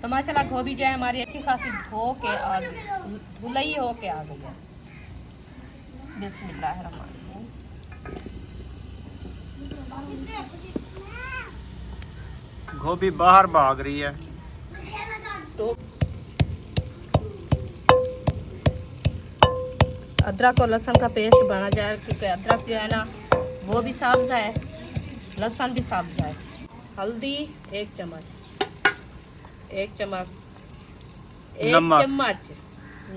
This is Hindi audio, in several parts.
तो माशाल्लाह गोभी जो है हमारी अच्छी खासी धुलई हो के आ गई है। बिस्मिल्लाहिर्रहमानिर्रहीम। गोभी बाहर भाग रही है। तो अदरक और लहसुन का पेस्ट बना जाए, क्योंकि अदरक जो है ना वो भी सब्ज़ है, लहसुन भी सब्ज़ है। हल्दी 1 चम्मच, 1 चम्मच, 1 चम्मच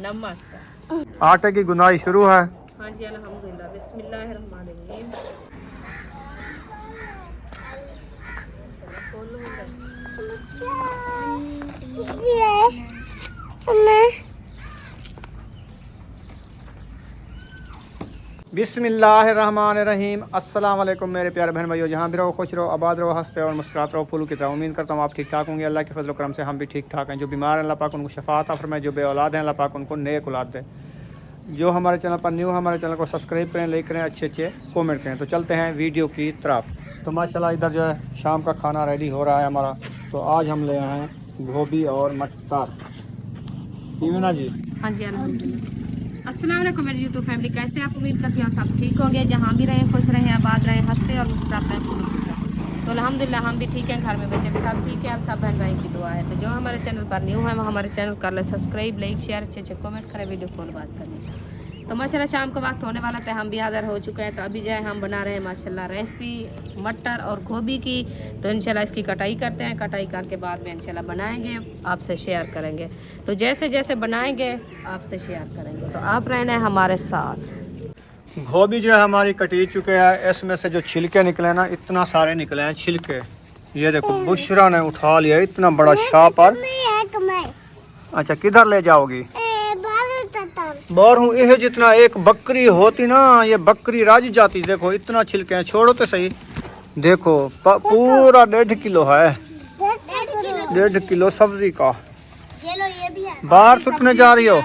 नमक। आटे की गुनाई शुरू है। हाँ जी अल्हम्दुलिल्लाह। बिस्मिल्लाहिर्रहमानिर्रहीम। बिस्मिल्लाहिर्रहमानिर्रहीम। अस्सलाम वालेकुम मेरे प्यारे बहन भाइयों, जहाँ भी रहो खुश रहो, आबाद रहो, हंसते और मुस्कुराते रहो, फूलों की तरह। उम्मीद करता हूँ आप ठीक ठाक होंगे। अल्लाह के फजल करम से हम भी ठीक ठाक हैं। जो बीमार हैं अल्लाह पाक उनको शफात अता फरमाए, जो बे औलाद हैं अल्लाह पाक उनको नेक औलाद दे। जो हमारे चैनल पर न्यू, हमारे चैनल को सब्सक्राइब करें, लाइक करें, अच्छे अच्छे कमेंट करें। तो चलते हैं वीडियो की तरफ। तो माशाल्लाह इधर जो है शाम का खाना रेडी हो रहा है हमारा। तो आज हम ले आए हैं गोभी और मटर। ना जी? हाँ जी अल्हम्दुलिल्लाह। अस्सलाम वालेकुम मेरी यूट्यूब फैमिली, कैसे आप? उम्मीद करती हूँ सब ठीक होंगे। जहाँ भी रहें खुश रहें, आबाद रहें, हंसते और मुस्कुराते हैं। तो अल्हम्दुलिल्लाह हम भी ठीक हैं, घर में बच्चे भी सब ठीक है। आप सब बहन भाई की दुआ है। तो जो हमारे चैनल पर न्यू है वो हमारे चैनल कर ले सब्सक्राइब, लाइक, शेयर, अच्छे अच्छे कमेंट करें, वीडियो कॉल बात करें। तो माशाल्लाह शाम का वक्त होने वाला था, हम भी हाज़िर हो चुके हैं। तो अभी जो है हम बना रहे हैं माशाल्लाह रेसिपी मटर और गोभी की। तो इंशाल्लाह इसकी कटाई करते हैं, कटाई करके बाद में इंशाल्लाह बनाएंगे, आपसे शेयर करेंगे। तो जैसे जैसे बनाएंगे आपसे शेयर करेंगे, तो आप रहना है हमारे साथ। गोभी जो है हमारी कटी चुके हैं। इसमें से जो छिलके निकले ना, इतना सारे निकले हैं छिलके। ये देखो बुशरा ने उठा लिया इतना बड़ा शापर। अच्छा किधर ले जाओगी? बाहर हूँ। यह जितना एक बकरी होती ना, ये बकरी राजी जाती। देखो इतना छिलके हैं, छोड़ो तो सही। देखो पूरा 1.5 किलो है, 1.5 किलो सब्जी का। बाहर सुटने जा रही हो?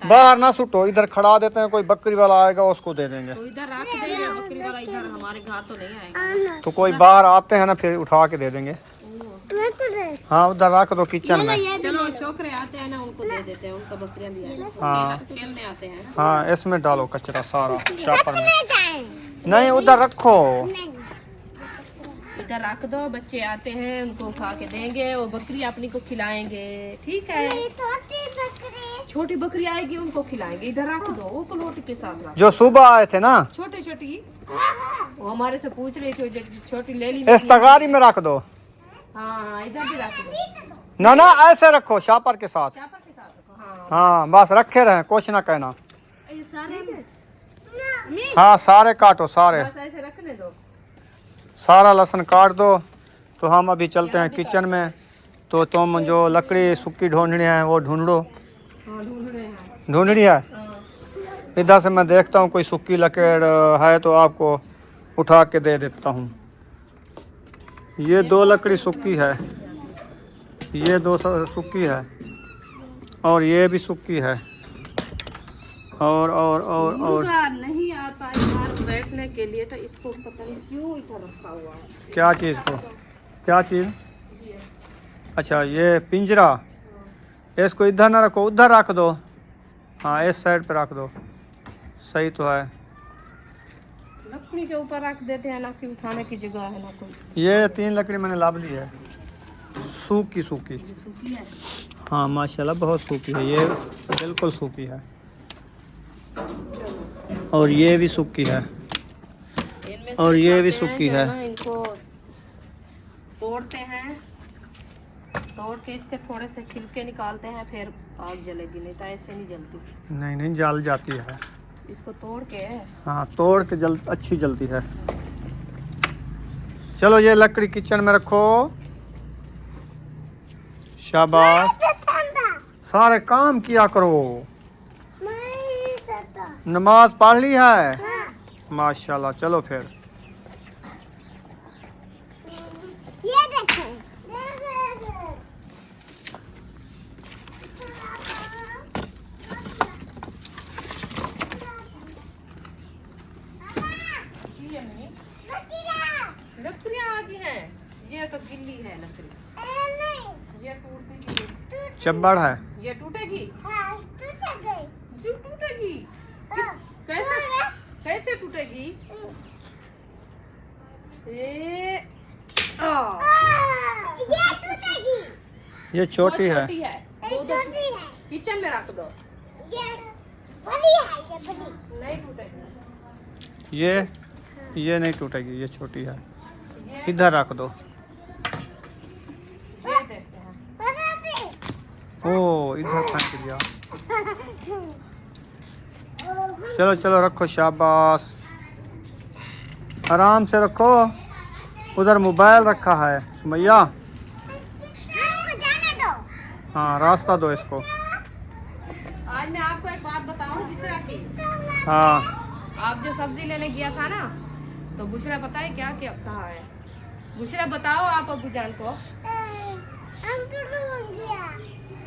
बाहर ना सुटो, इधर खड़ा देते हैं, कोई बकरी वाला आएगा उसको दे देंगे। तो इधर रख देंगे, बकरी वाला इधर हमारे घर तो नहीं आएगा। तो कोई बाहर आते हैं ना, फिर उठा के दे देंगे। हाँ उधर रख दो किचन में। चलो छोकरे आते हैं ना, उनको दे देते हैं, उनका बकरियां भी हैं। हाँ खेलने आते हैं। हाँ इसमें डालो कचरा सारा शापर में। नहीं उधर रखो, इधर रख दो। बच्चे आते हैं उनको उठा के देंगे, वो बकरी अपनी को खिलाएंगे। ठीक है, छोटी बकरी आएगी उनको खिलाएंगे। इधर रख दो, वो कलोटी के साथ रख। जो सुबह आए थे ना छोटी छोटी, वो हमारे से पूछ रही थी, छोटी ले ली। इस तगारी में रख दो। हाँ इधर भी रख दो। ना ना ऐसे रखो शापर के साथ। चापर के साथ रखो। हाँ हाँ बस रखे रहे, कुछ ना कहना। ये सारे हाँ सारे काटो सारे, बस ऐसे रखने दो। सारा लहसुन काट दो। तो हम अभी चलते हैं किचन में। तो तुम जो लकड़ी सूखी ढूंढनी है वो ढूंढ लो। हाँ ढूंढ रहे हैं। ढूंढनी है? हाँ। इधर से मैं देखता हूँ कोई सूखी लकड़ है तो आपको उठा के दे देता हूँ। ये 2 लकड़ी सूखी है, ये 2 सूखी है, और ये भी सूखी है। और नहीं आता है बाहर बैठने के लिए, तो इसको पता नहीं क्यों इधर रखा हुआ है। क्या चीज़ को? क्या चीज़? अच्छा ये पिंजरा। इसको इधर ना रखो, उधर रख दो। हाँ इस साइड पे रख दो, सही तो है। लकड़ी के ऊपर रख देते हैं ना, कि उठाने की जगह है ना कोई। ये 3 लकड़ी मैंने लाभ ली है, सूखी सूखी। सूखी है। हाँ माशाल्लाह बहुत सूखी है, ये बिल्कुल सूखी है। और ये भी सूखी है, और ये भी सूखी है। इनको तोड़ते हैं, तोड़ के इसके थोड़े से छिलके निकालते हैं, फिर आग जलेगी। नहीं तो ऐसे नहीं जलती। नहीं नहीं जल जाती है। इसको तोड़ के, हाँ तोड़ के अच्छी जलती है। चलो ये लकड़ी किचन में रखो। शाबाश, सारे काम किया करो। नमाज पढ़ ली है? माशाल्लाह। चलो फिर ये देखो। लकड़ियाँ आ गई हैं। ये तो गिल्ली है लकड़ी, ये टूटने की चब्बड़ है। ये टूटेगी? हाँ, टूट गई। जो टूटेगी? हाँ, कैसे कैसे टूटेगी? ये ये टूटेगी। ये छोटी है। छोटी है। ये छोटी है। किचन में रख दो। ये बड़ी है, ये बड़ी। नहीं टूटेगी। ये नहीं टूटेगी, ये छोटी है। ये इधर रख दो। देखते हैं। बड़ा भी। ओ इधर फेंक दिया। चलो चलो रखो, शाबाश। आराम से रखो। उधर मोबाइल रखा है सुमैया। हमको जाने दो। हाँ रास्ता दो इसको। आज मैं आपको एक बात बताऊं बुशरा की। हाँ आप जो सब्जी लेने गया था ना, तो बुशरा पता है क्या क्या कहा है? बुशरा बताओ आप अबू जान को। हम तो डूब गया।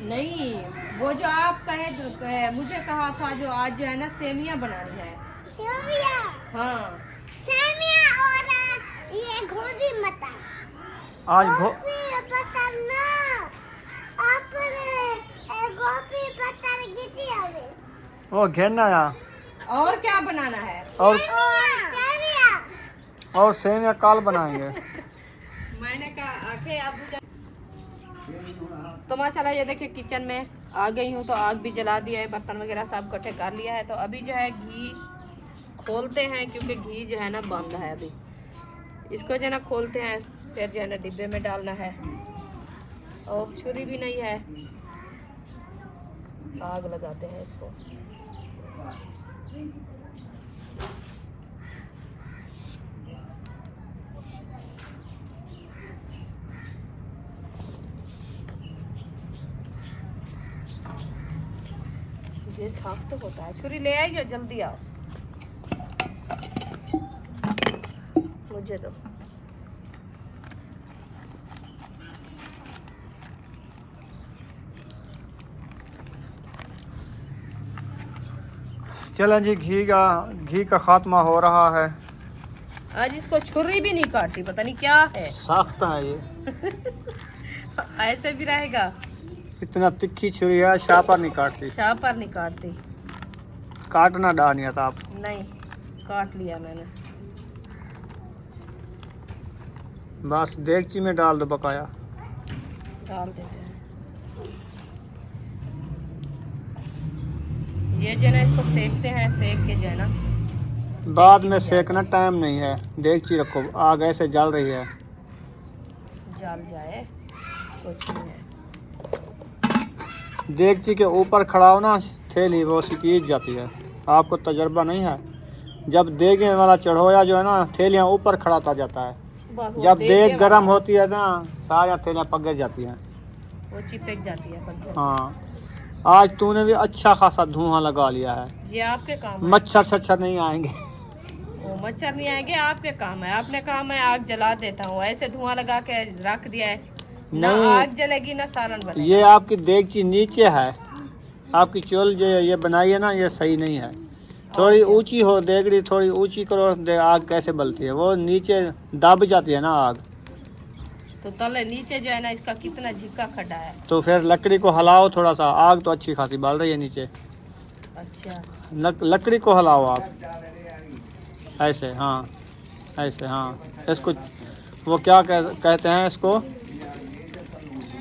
नहीं, वो जो आप कहे मुझे कहा था जो आज जो है ना सेमिया बनानी है। सेमिया। हाँ सेमिया और ये गोभी मटर। आज गोभी मटर ना। आपने गोभी मटर गिटी है। वो घेरना या और क्या बनाना है? और सेमिया। सेम या काल बनाएंगे। मैंने कहा आखे अबू जान। तो माशाल्लाह ये देखिए किचन में आ गई हूँ, तो आग भी जला दिया है, बर्तन वगैरह सब इकट्ठे कर लिया है। तो अभी जो है घी खोलते हैं, क्योंकि घी जो है ना बंद है अभी। इसको जो है ना खोलते हैं, फिर जो है ना डिब्बे में डालना है। और छुरी भी नहीं है, आग लगाते हैं इसको। ये साफ तो होता है। छुरी ले आइए, जल्दी आओ, मुझे दो। चलें जी, घी का खात्मा हो रहा है। आज इसको छुरी भी नहीं काटती, पता नहीं क्या है। सख्त है ये। ऐसे भी रहेगा? इतना तिखी छुरी है, शापर नहीं काटती। शाह पर नहीं काटती। काटना डानिया था आप। नहीं, काट लिया मैंने। बस देगची में डाल दो बकाया। डाल देते हैं। ये जो है ना इसको सेकते हैं, सेक के जो है ना बाद में सेकना टाइम नहीं है। देगची रखो, आग ऐसे जल रही है। जल जाए कुछ नहीं है। देगची के ऊपर खड़ा हो ना थैली, वो सीज जाती है। आपको तजर्बा नहीं है? जब देगे वाला चढ़ोया जो है ना, थैलियाँ ऊपर खड़ाता जाता है। बस वो जब देख देग के गर्म होती है ना, सारी थैलियाँ पक जाती हैं। वो चिपक जाती है पत्थर। हाँ, आज तूने भी अच्छा खासा धुआं लगा लिया है। जी आपके काम है। मच्छर सच्छर नहीं आएंगे। वो मच्छर नहीं आएंगे, आपके काम है। आपने कहा मैं आग जला देता हूँ, ऐसे धुआं लगा के रख दिया है। ना नहीं। आग जलेगी ना सालन बनेगा। ये आपकी देगची नीचे है। आपकी चोल जो ये बनाई है ना, ये सही नहीं है। थोड़ी ऊंची हो देगड़ी, थोड़ी ऊंची करो, आग कैसे बलती है। वो नीचे दब जाती है ना आग। तो तले नीचे जो है ना इसका कितना झिक्का खड़ा है। तो फिर लकड़ी को हिलाओ थोड़ा सा, आग तो अच्छी खासी बल रही है नीचे। अच्छा, लकड़ी को हिलाओ आप ऐसे। हाँ ऐसे, हाँ। इसको वो क्या कहते हैं इसको?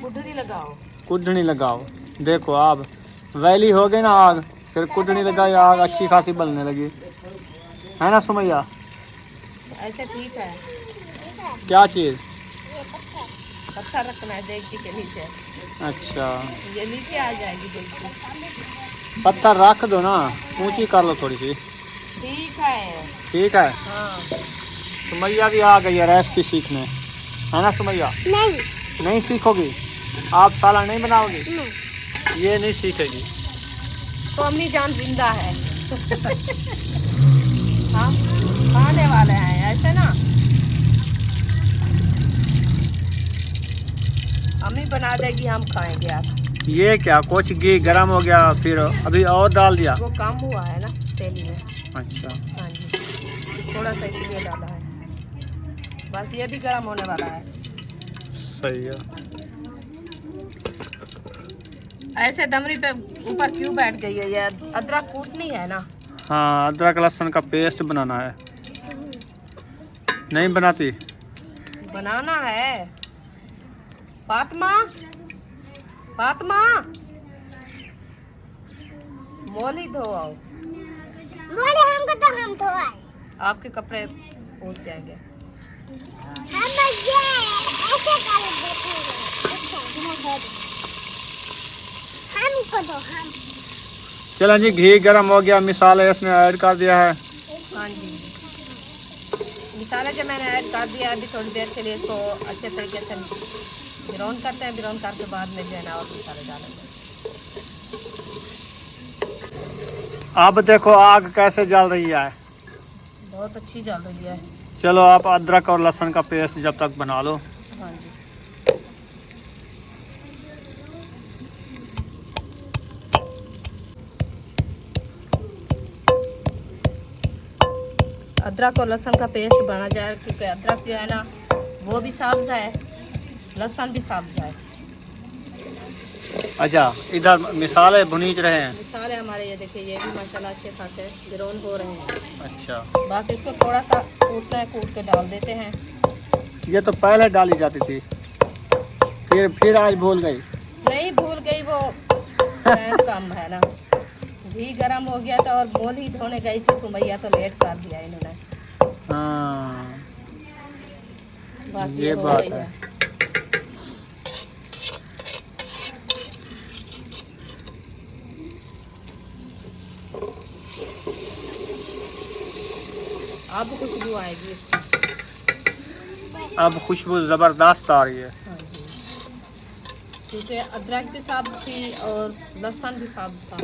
कुंडली लगाओ। कुढ़नी लगाओ। देखो आप वैली हो गई ना आग, फिर कुढ़नी लगाई, आग अच्छी खासी बनने लगी है ना सुमैया? ऐसे ठीक है। क्या चीज़? पत्थर रखना है देगची के नीचे। अच्छा, ये नीचे आ जाएगी देगची। पत्थर रख दो ना, ऊंची कर लो थोड़ी सी। ठीक है। ठीक है। हाँ सुमैया भी आ गई है रेसिपी सीखने, है ना सुमैया? नहीं। नहीं सीखोगी? आप सालन नहीं बनाओगी? नहीं। ये नहीं सीखेगी। तो अम्मी जान जिंदा है। हम खाने वाले हैं ऐसे ना। अम्मी बना देगी, हम खाएंगे। आप ये क्या कुछ घी गर्म हो गया, फिर अभी और डाल दिया? वो कम हुआ है ना तेली में। अच्छा, हाँ जी, थोड़ा सा इसलिए डाला है। बस ये भी गर्म होने वाला है। सही है। ऐसे दमरी पे ऊपर क्यों बैठ गई है यार? अदरक कूटनी है ना? हाँ, अदरक लहसुन का पेस्ट बनाना है। नहीं बनाती? बनाना है। फातिमा, फातिमा, मोली धो आओ। बोले हमको तो हम धोए। आपके कपड़े पहुंच जाएंगे। हम ये ऐसे कर देखेंगे। हमको तो हम। चलो जी, घी गर्म हो गया, मिसाले इसमें ऐड कर दिया है। हाँ जी, मिसाले जब मैंने ऐड कर दिया, अभी थोड़ी देर के लिए इसको अच्छे तरीके से ब्राउन करते हैं। ब्राउन करके बाद में जो है ना और मसाले डालेंगे। अब देखो आग कैसे जल रही है। बहुत अच्छी जल रही है। चलो आप अदरक और लहसुन का पेस्ट जब तक बना लो। हाँ जी, अदरक और लहसुन का पेस्ट बना जाए, क्योंकि अदरक जो है ना वो भी साफ जाए, लहसुन भी साफ जाए। अच्छा, इधर मिसाले भुनीज रहे हैं। मिसाले हमारे ये देखिए, ये भी माशाल्लाह अच्छे खासे ब्राउन हो रहे हैं। अच्छा, बस इसको थोड़ा सा कूटना है, कूट के डाल देते हैं। ये तो पहले डाली जाती थी, फिर आज भूल गई। नहीं भूल गई, वो टाइम कम है ना। घी गरम हो गया था और मोल ही धोने गई थी सुमैया, तो लेट कर दिया इन्होंने। हाँ, बस ये हो बात गई है। अब खुशबू आएगी इसकी। अब खुशबू जबरदस्त आ रही है। हाँ जी, क्योंकि अदरक भी साफ थी और लहसुन भी साफ था।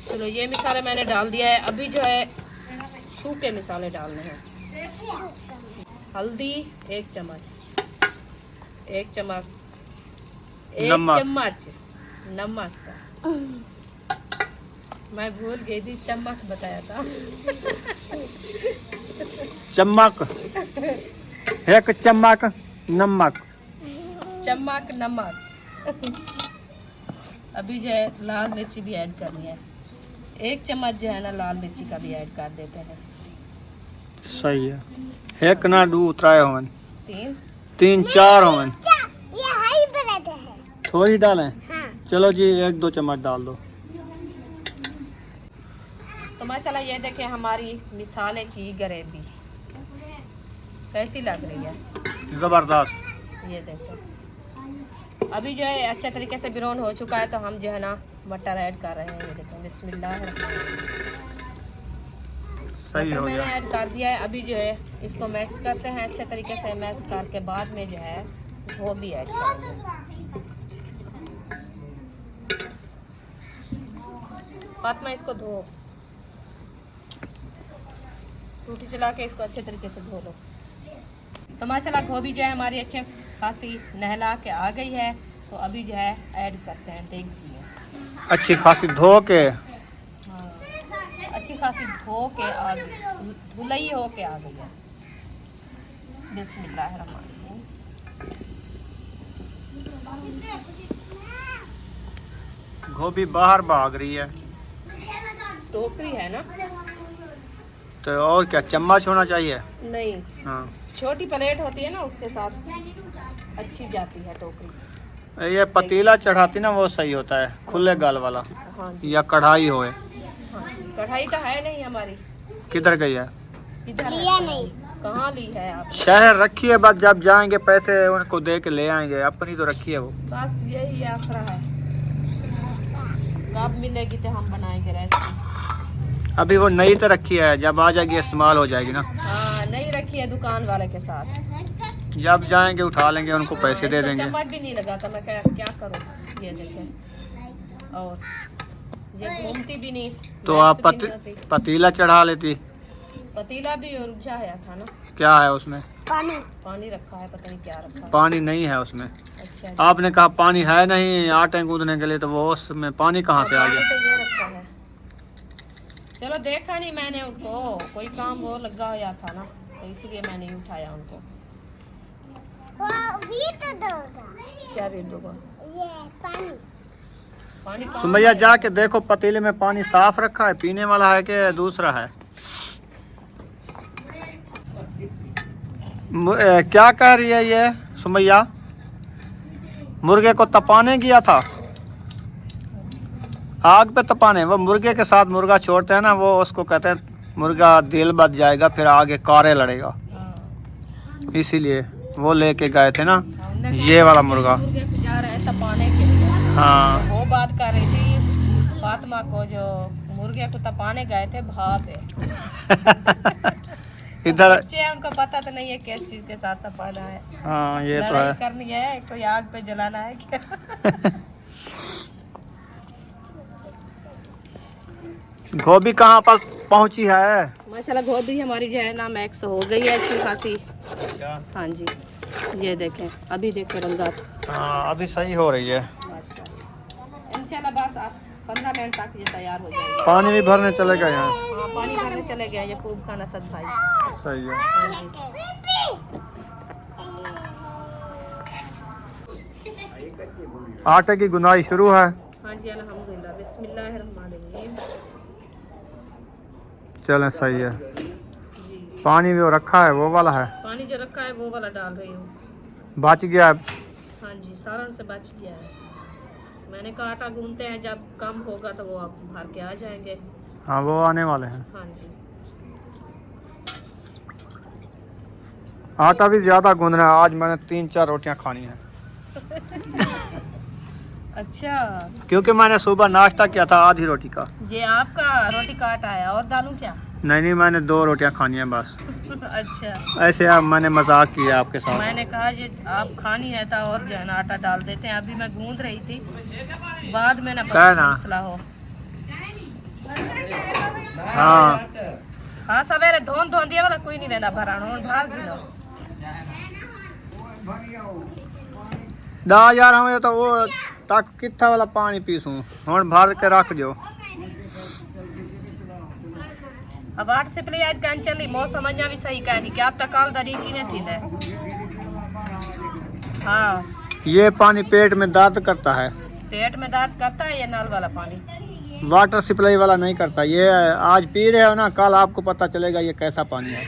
चलो ये मिसाले मैंने डाल दिया है। अभी जो है सूखे मिसाले डालने हैं। हल्दी 1 चम्मच, 1 चम्मच, 1 नमक। चम्मच नमक का। मैं भूल गई थी, चम्मच बताया था। चम्मक, 1 चम्मच नमक। चम्मच नमक। अभी जो है लाल मिर्ची भी ऐड करनी है। 1 चम्मच जो है ना लाल मिर्ची का भी ऐड कर देते हैं। सही है। 1 ना 2 उतराए होवन, 3। 3 4 होवन। ये हाई ब्लड है। थोड़ी डालें? हाँ। चलो जी, 1 2 चम्मच डाल दो। तो माशाल्लाह ये देखें हमारी मिसाले की ग्रेवी कैसी लग रही है। जबरदस्त। ये देखें अभी जो है अच्छे तरीके से ब्राउन हो चुका है, तो हम जो है ना मटर ऐड कर रहे हैं। ये देखें, बिस्मिल्लाह। सही हो मैंने गया। ऐड कर दिया है। अभी जो है इसको मिक्स करते हैं अच्छे तरीके से। मिक्स करके बाद में जो है वो भी ऐड करेंगे। फातिमा इसको धो, टूटी चला के इसको अच्छे तरीके से धो लो। तो माशाल्लाह गोभी जो है हमारी अच्छे खासी नहला के आ गई है। तो अभी जो है ऐड करते हैं देख में। अच्छी खासी धो के। हाँ, अच्छी खासी धो के आ गई, धुलई हो के आ गई है। बिस्मिल्लाहिर्रहमानिर्रहीम। गोभी बाहर भाग रही है। टोकरी है ना? तो और क्या, चम्मच होना चाहिए? नहीं, हाँ, छोटी प्लेट होती है ना, उसके साथ अच्छी जाती है टोकरी। ये पतीला चढ़ाती ना, वो सही होता है, खुले गाल वाला। हाँ जी, या कढ़ाई होए। हाँ जी। कढ़ाई तो है नहीं हमारी। किधर गई है? इधर लिया नहीं। कहाँ ली है आप? शहर रखी है, बस जब जाएंगे पैसे उनको दे के ले आएंगे। अपनी तो रखी है वो। बस यही आसरा है, कब मिलेगी तो हम बनाएंगे रेसिपी। अभी वो नई तो रखी है, जब आ जाएगी इस्तेमाल हो जाएगी ना। हाँ, नहीं रखी है दुकान वाले के साथ। जब जाएंगे उठा लेंगे, उनको पैसे दे इसको देंगे। चम्मच भी नहीं लगा था, मैं क्या करूँ। ये देखें, और ये घूमती भी नहीं। तो मैक्स आप भी नहीं होती। पतीला चढ़ा लेती। पतीला भी उलझाया था ना, क्या है उसमें? पानी। पानी रखा है, पता नहीं क्या रखा है। पानी नहीं है उसमें। अच्छा जी। आपने कहा पानी है नहीं आटे गूंदने के लिए, तो वो उसमें पानी कहाँ से आ पानी गया? तो ये रखा है। चलो देखा नहीं मैंने उनको, कोई काम वो लगा हुआ था ना, तो इसलिए मैंने नहीं उठाया उनको। वो भी दोगा? क्या भेज दूंगा? ये पानी। पानी कहाँ सुमैया है? जाके देखो पतीले में पानी साफ रखा है, पीने वाला है कि दूसरा है। क्या कह रही है ये सुमैया? मुर्गे को तपाने गया था, आग पे तपाने। वो मुर्गे के साथ मुर्गा छोड़ते हैं ना, वो उसको कहते हैं मुर्गा दिल बच जाएगा, फिर आगे कारे लड़ेगा, हाँ। इसीलिए वो लेके गए थे ना हमने ये वाला मुर्गा। मुर्गे को जा रहे हैं तपाने के लिए। हाँ वो बात कर रही थी फातिमा को, जो मुर्गे को तपाने गए थे भाप है। इधर बच्चे हैं, उनको पता तो नहीं है किस चीज के साथ तपाना है। हाँ ये तो लड़ाई है। करनी है, कोई आग पे जलाना है क्या? गोभी कहाँ पर पहुँची है? माशाल्लाह गोभी हमारी जो है ना मैक्स हो गई है अच्छी खासी। हाँ जी, ये देखें अभी देखें रंगात। हाँ अभी सही हो रही है। माशाल्लाह इंशाल्लाह बस 15 मिनट तक ये तैयार हो जाएगी। पानी भी भरने चले गए यहाँ। हाँ पानी भरने चले गए ये खूब खाना सद भाई। सही है। हाँ जी। आटे की गुनाई शुरू है। हाँ जी अल्हम्दुलिल्लाह, बिस्मिल्लाहिर्रहमानिर्रहीम। चलें सही है। पानी भी वो रखा है, वो वाला है, पानी जो रखा है वो वाला डाल रही हूँ। बच गया है। हाँ जी सालन से बच गया है। मैंने कहा आटा गूंथते हैं, जब कम होगा तो वो आप भर के आ जाएंगे। हाँ वो आने वाले हैं। हाँ जी आटा भी ज़्यादा गूंदना है, आज मैंने 3-4 रोटियां खानी हैं। अच्छा, क्योंकि मैंने सुबह नाश्ता किया था आधी रोटी का। ये आपका रोटी का आटा है और डालूं क्या? नहीं मैंने 2 रोटियां खानी हैं बस। अच्छा, ऐसे अब मैंने मजाक किया आपके साथ। मैंने कहा ये आप खानी है तो और जो है ना आटा डाल देते हैं। अभी मैं गूंद रही थी, बाद में ना क्या ना? मसला हो। हाँ हाँ सवेरे धोन दिया वाला कोई नहीं रहना भरा हूँ भाग दिलो। दा यार हमें तो वो तक कितना वाला पानी पीसूं हुण भर के रख दो। अब 8 से पहले आज कान चली मौसम अञा भी सही कहनी कि आप तक काल दरी की नहीं थी ने। हाँ ये पानी पेट में दर्द करता है, पेट में दर्द करता है ये नल वाला पानी। वाटर सप्लाई वाला नहीं करता। ये आज पी रहे हो ना, कल आपको पता चलेगा ये कैसा पानी है।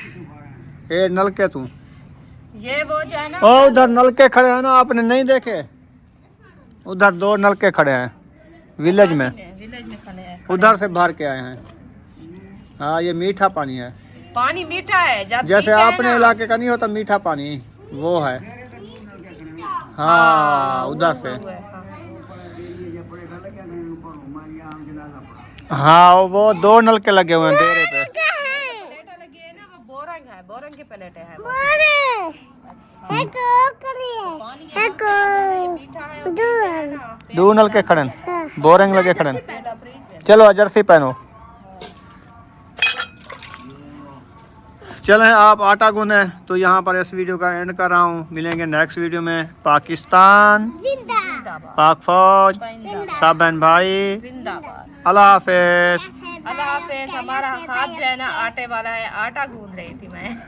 ये नलके तू ये वो जो है ना, ओ उधर नलके खड़े हैं ना, आपने नहीं देखे? उधर 2 नलके खड़े हैं विलेज में खड़े हैं। उधर से भर के आए हैं। हाँ ये मीठा पानी है, पानी मीठा है जब जैसे पीते हैं अपने ना। इलाके का नहीं होता मीठा पानी, वो है। हाँ उधर से। हाँ वो 2 नलके लगे हुए हैं डेरे पे। प्लेटें लगी है ना, वो बोरंग है, बोरंग की प्लेटें हैं। पानी ये मीठा है और पीते हैं ना, 2 नलके खड़े हैं, बोरिंग लगे खड़े हैं। पेट फ्रीज में। चलो जर्सी पहनो। चलें आप आटा गूंदें, तो यहाँ पर इस वीडियो का एंड कर रहा हूँ। मिलेंगे नेक्स्ट वीडियो में। पाकिस्तान, जिंदाबाद, पाक फौज, जिंदाबाद, सब बहन भाई, जिंदाबाद। अल्लाह हाफिज। अल्लाह हाफिज। हमारा हाथ जो है ना आटे वाला है, आटा गूंद रही थी मैं।